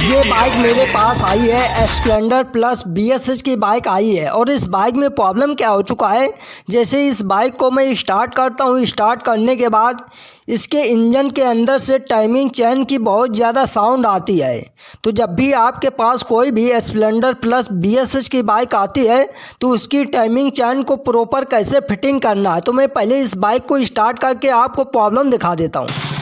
ये बाइक मेरे पास आई है, स्प्लेंडर प्लस BSS की बाइक आई है। और इस बाइक में प्रॉब्लम क्या हो चुका है, जैसे इस बाइक को मैं स्टार्ट करता हूँ, स्टार्ट करने के बाद इसके इंजन के अंदर से टाइमिंग चेन की बहुत ज़्यादा साउंड आती है। तो जब भी आपके पास कोई भी स्प्लेंडर प्लस BSS की बाइक आती है तो उसकी टाइमिंग चेन को प्रॉपर कैसे फिटिंग करना है, तो मैं पहले इस बाइक को स्टार्ट करके आपको प्रॉब्लम दिखा देता हूँ।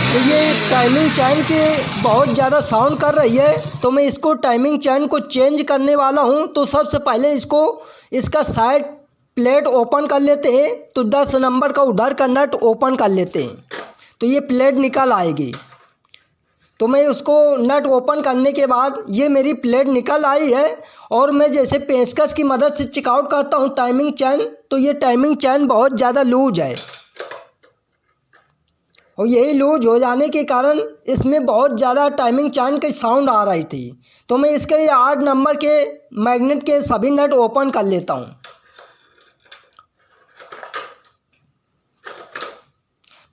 तो ये टाइमिंग चैन की बहुत ज़्यादा साउंड कर रही है, तो मैं इसको टाइमिंग चैन को चेंज करने वाला हूँ। तो सबसे पहले इसका साइड प्लेट ओपन कर लेते हैं। तो 10 नंबर का उधर का नट ओपन कर लेते हैं, तो ये प्लेट निकल आएगी। तो मैं उसको नट ओपन करने के बाद ये मेरी प्लेट निकल आई है। और मैं जैसे पेंचकस की मदद से चेकआउट करता हूँ टाइमिंग चैन, तो ये टाइमिंग चैन बहुत ज़्यादा लूज है और यही लूज हो जाने के कारण इसमें बहुत ज़्यादा टाइमिंग चैन की साउंड आ रही थी। तो मैं इसके 8 नंबर के मैग्नेट के सभी नट ओपन कर लेता हूँ।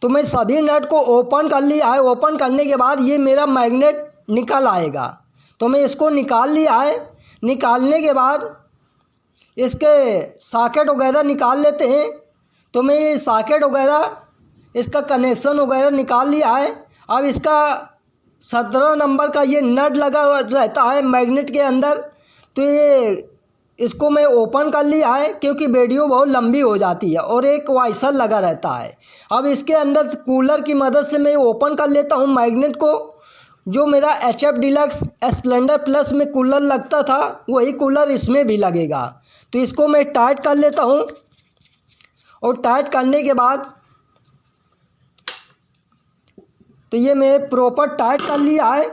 तो मैं सभी नट को ओपन कर लिया है। ओपन करने के बाद ये मेरा मैग्नेट निकल आएगा, तो मैं इसको निकाल लिया है। निकालने के बाद इसके सॉकेट वगैरह निकाल लेते हैं। तो मैं ये सॉकेट वगैरह इसका कनेक्शन वगैरह निकाल लिया है। अब इसका 17 नंबर का ये नट लगा रहता है मैग्नेट के अंदर, तो ये इसको मैं ओपन कर लिया है क्योंकि वीडियो बहुत लंबी हो जाती है और एक वाइसर लगा रहता है। अब इसके अंदर कूलर की मदद से मैं ओपन कर लेता हूँ मैग्नेट को। जो मेरा HF डीलक्स स्प्लेंडर प्लस में कूलर लगता था वही कूलर इसमें भी लगेगा। तो इसको मैं टाइट कर लेता हूँ और टाइट करने के बाद तो ये मैं प्रॉपर टाइट कर लिया है।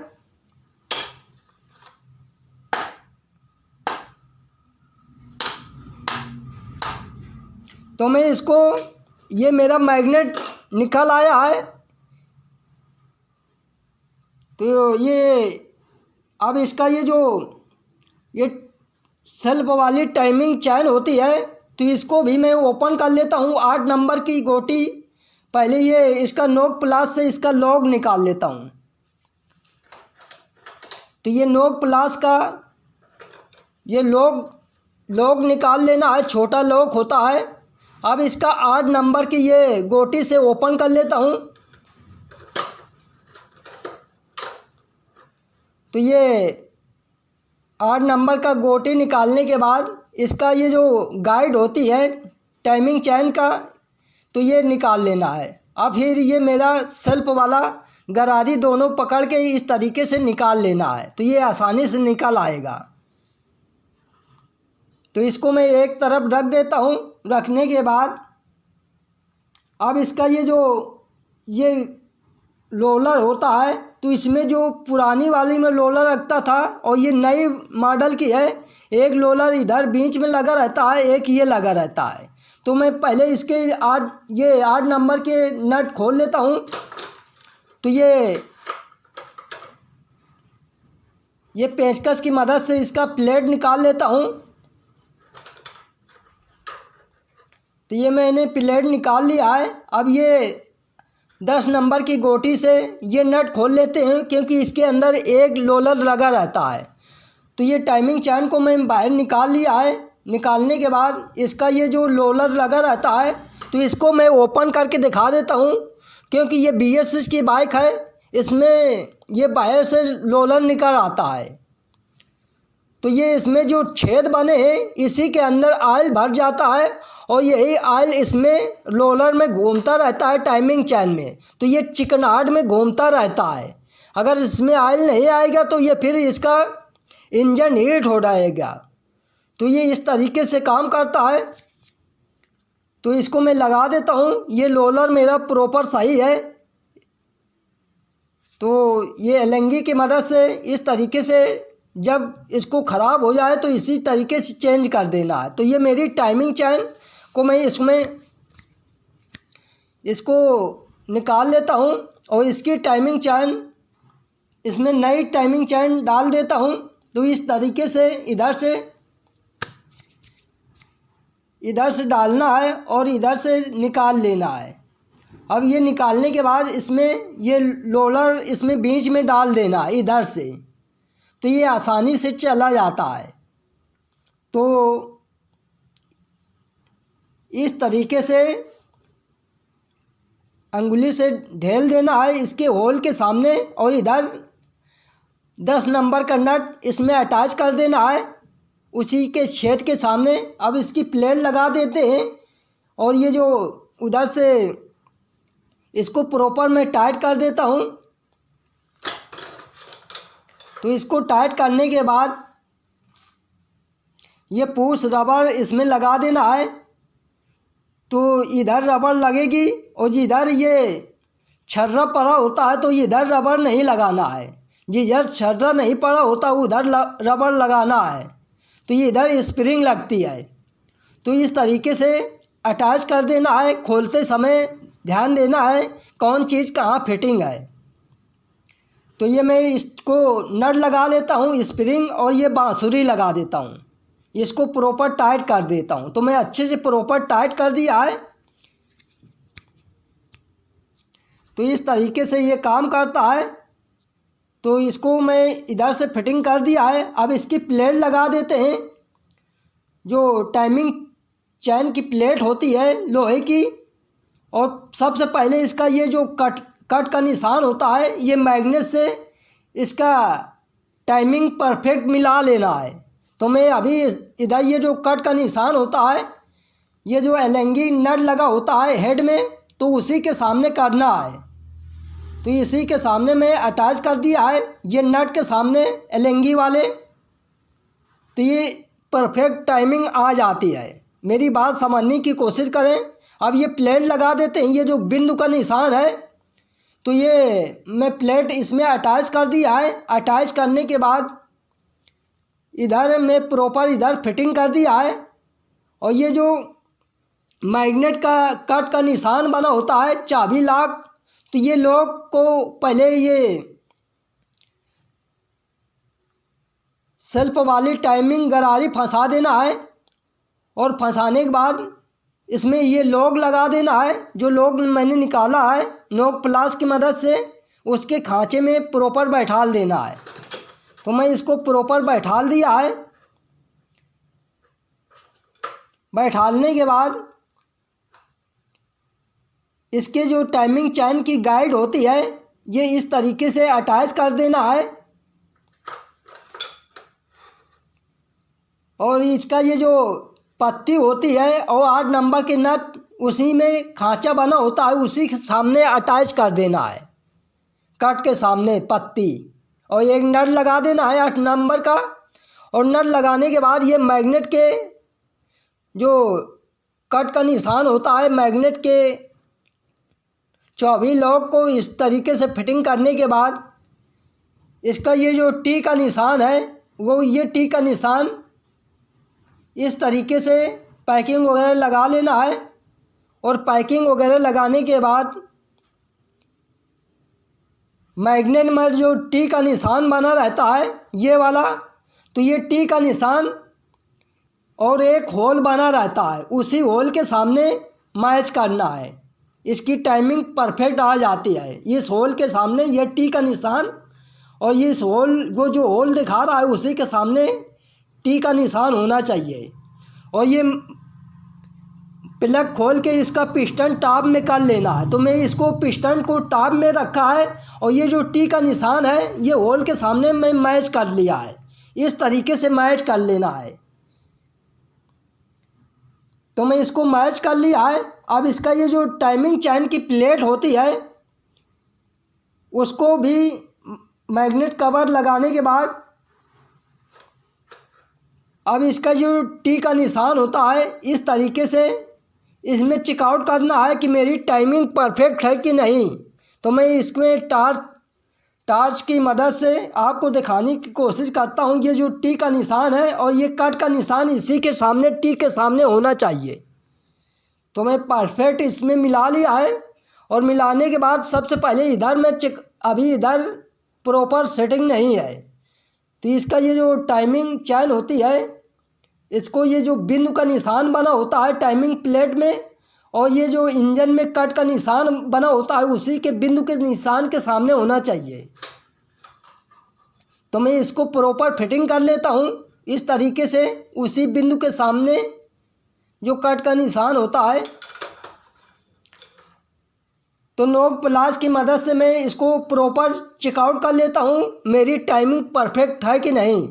तो मैं इसको ये मेरा मैग्नेट निकल आया है। तो ये अब इसका ये सेल्फ वाली टाइमिंग चैन होती है, तो इसको भी मैं ओपन कर लेता हूँ। 8 नंबर की गोटी पहले ये इसका नोक प्लास से इसका लॉग निकाल लेता हूँ। तो ये नोक प्लास का ये लॉग निकाल लेना है, छोटा लॉक होता है। अब इसका 8 नंबर की ये गोटी से ओपन कर लेता हूँ। तो ये 8 नंबर का गोटी निकालने के बाद इसका ये जो गाइड होती है टाइमिंग चैन का, तो ये निकाल लेना है। अब फिर ये मेरा सेल्फ वाला गरारी दोनों पकड़ के इस तरीके से निकाल लेना है, तो ये आसानी से निकल आएगा। तो इसको मैं एक तरफ रख देता हूँ। रखने के बाद अब इसका ये रोलर होता है, तो इसमें जो पुरानी वाली में रोलर रखता था और ये नई मॉडल की है, एक रोलर इधर बीच में लगा रहता है, एक ये लगा रहता है। तो मैं पहले इसके 8 नंबर के नट खोल लेता हूँ। तो ये पेंचकस की मदद से इसका प्लेट निकाल लेता हूँ। तो ये मैंने प्लेट निकाल लिया है। अब ये 10 नंबर की गोटी से ये नट खोल लेते हैं क्योंकि इसके अंदर एक रोलर लगा रहता है। तो ये टाइमिंग चैन को मैं बाहर निकाल लिया है। निकालने के बाद इसका ये जो रोलर लगा रहता है, तो इसको मैं ओपन करके दिखा देता हूँ क्योंकि ये BSS की बाइक है, इसमें ये बाहर से रोलर निकल आता है। तो ये इसमें जो छेद बने हैं इसी के अंदर ऑयल भर जाता है और यही ऑयल इसमें रोलर में घूमता रहता है टाइमिंग चैन में, तो ये चिकनाहट में घूमता रहता है। अगर इसमें ऑयल नहीं आएगा तो ये फिर इसका इंजन हीट हो जाएगा। तो ये इस तरीके से काम करता है। तो इसको मैं लगा देता हूँ। ये रोलर मेरा प्रॉपर सही है। तो ये एलंगी की मदद से इस तरीके से जब इसको ख़राब हो जाए तो इसी तरीके से चेंज कर देना है। तो ये मेरी टाइमिंग चैन को मैं इसको निकाल लेता हूँ और इसकी टाइमिंग चैन इसमें नई टाइमिंग चैन डाल देता हूँ। तो इस तरीके से इधर से डालना है और इधर से निकाल लेना है। अब ये निकालने के बाद इसमें ये रोलर इसमें बीच में डाल देना है इधर से, तो ये आसानी से चला जाता है। तो इस तरीके से अंगुली से ढेल देना है इसके होल के सामने, और इधर 10 नंबर का नट इसमें अटैच कर देना है उसी के छेद के सामने। अब इसकी प्लेट लगा देते हैं, और ये जो उधर से इसको प्रॉपर मैं टाइट कर देता हूँ। तो इसको टाइट करने के बाद ये पुश रबर इसमें लगा देना है। तो इधर रबर लगेगी, और जिधर ये छर्रा पड़ा होता है तो इधर रबर नहीं लगाना है, जिधर छर्रा नहीं पड़ा होता उधर रबर लगाना है। तो ये इधर स्प्रिंग लगती है। तो इस तरीके से अटैच कर देना है। खोलते समय ध्यान देना है कौन चीज़ कहाँ फिटिंग है। तो ये मैं इसको नट लगा लेता हूँ स्प्रिंग, और ये बांसुरी लगा देता हूँ, इसको प्रॉपर टाइट कर देता हूँ। तो मैं अच्छे से प्रॉपर टाइट कर दिया है। तो इस तरीके से ये काम करता है। तो इसको मैं इधर से फिटिंग कर दिया है। अब इसकी प्लेट लगा देते हैं, जो टाइमिंग चैन की प्लेट होती है लोहे की। और सबसे पहले इसका ये जो कट का निशान होता है, ये मैग्नेट से इसका टाइमिंग परफेक्ट मिला लेना है। तो मैं अभी इधर ये जो कट का निशान होता है, ये जो एलेंगी नट लगा होता है हेड में, तो उसी के सामने करना है। तो इसी के सामने मैं अटैच कर दिया है, ये नट के सामने एलेंगी वाले। तो ये परफेक्ट टाइमिंग आ जाती है। मेरी बात समझने की कोशिश करें। अब ये प्लेट लगा देते हैं, ये जो बिंदु का निशान है, तो ये मैं प्लेट इसमें अटैच कर दिया है। अटैच करने के बाद इधर मैं प्रॉपर इधर फिटिंग कर दिया है। और ये जो मैग्नेट का कट का निशान बना होता है चाबी लॉक, तो ये लोग को पहले ये सेल्फ वाली टाइमिंग गरारी फंसा देना है, और फंसाने के बाद इसमें ये लॉक लगा देना है। जो लॉक मैंने निकाला है नोक प्लास की मदद से, उसके खांचे में प्रॉपर बैठाल देना है। तो मैं इसको प्रॉपर बैठाल दिया है। बैठालने के बाद इसके जो टाइमिंग चैन की गाइड होती है, ये इस तरीके से अटैच कर देना है। और इसका ये जो पत्ती होती है और 8 नंबर के नट उसी में खांचा बना होता है, उसी के सामने अटैच कर देना है, कट के सामने पत्ती। और एक नट लगा देना है 8 नंबर का। और नट लगाने के बाद ये मैग्नेट के जो कट का निशान होता है, मैग्नेट के 24 लॉक को इस तरीके से फिटिंग करने के बाद इसका ये जो टी का निशान है, वो ये टी का निशान इस तरीके से पैकिंग वगैरह लगा लेना है। और पैकिंग वगैरह लगाने के बाद मैग्नेट में जो टी का निशान बना रहता है ये वाला, तो ये टी का निशान और एक होल बना रहता है, उसी होल के सामने मैच करना है। इसकी टाइमिंग परफेक्ट आ जाती है। इस होल के सामने ये टी का निशान, और इस होल वो जो होल दिखा रहा है उसी के सामने टी का निशान होना चाहिए। और ये प्लग खोल के इसका पिस्टन टॉप में कर लेना है। तो मैं इसको पिस्टन को टॉप में रखा है, और ये जो टी का निशान है ये होल के सामने मैं मैच कर लिया है। इस तरीके से मैच कर लेना है। तो मैं इसको मैच कर लिया है। अब इसका ये जो टाइमिंग चैन की प्लेट होती है उसको भी मैग्नेट कवर लगाने के बाद अब इसका जो टी का निशान होता है इस तरीके से इसमें चेकआउट करना है कि मेरी टाइमिंग परफेक्ट है कि नहीं। तो मैं इसमें टार्च की मदद से आपको दिखाने की कोशिश करता हूँ। ये जो टी का निशान है और ये कट का निशान इसी के सामने टी के सामने होना चाहिए। तो मैं परफेक्ट इसमें मिला लिया है। और मिलाने के बाद सबसे पहले इधर मैं अभी इधर प्रॉपर सेटिंग नहीं है, तो इसका ये जो टाइमिंग चैन होती है इसको ये जो बिंदु का निशान बना होता है टाइमिंग प्लेट में, और ये जो इंजन में कट का निशान बना होता है उसी के बिंदु के निशान के सामने होना चाहिए। तो मैं इसको प्रॉपर फिटिंग कर लेता हूँ इस तरीके से, उसी बिंदु के सामने जो कट का निशान होता है। तो नोक प्लास की मदद से मैं इसको प्रॉपर चेकआउट कर लेता हूँ मेरी टाइमिंग परफेक्ट है कि नहीं।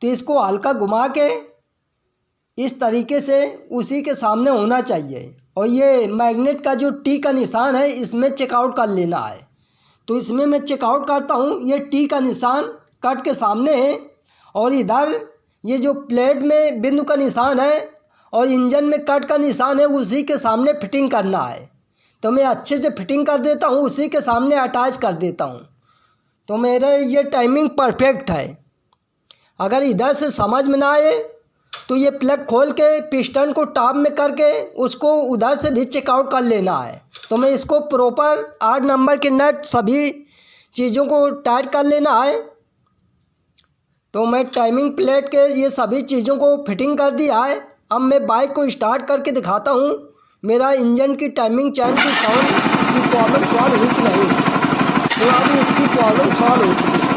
तो इसको हल्का घुमा के इस तरीके से उसी के सामने होना चाहिए। और ये मैग्नेट का जो टी का निशान है इसमें चेकआउट कर लेना है। तो इसमें मैं चेकआउट करता हूँ, ये टी का निशान कट के सामने है और इधर ये जो प्लेट में बिंदु का निशान है और इंजन में कट का निशान है उसी के सामने फिटिंग करना है। तो मैं अच्छे से फिटिंग कर देता हूँ, उसी के सामने अटैच कर देता हूँ। तो मेरे ये टाइमिंग परफेक्ट है। अगर इधर से समझ में ना आए तो ये प्लग खोल के पिस्टन को टॉप में करके उसको उधर से भी चेकआउट कर लेना है। तो मैं इसको प्रॉपर 8 नंबर के नट सभी चीज़ों को टाइट कर लेना है। तो मैं टाइमिंग प्लेट के ये सभी चीज़ों को फिटिंग कर दिया है। अब मैं बाइक को स्टार्ट करके दिखाता हूँ मेरा इंजन की टाइमिंग चैन की साउंड की प्रॉब्लम सॉल्व हुई कि नहीं। तो अब इसकी प्रॉब्लम सॉल्व हो चुकी है।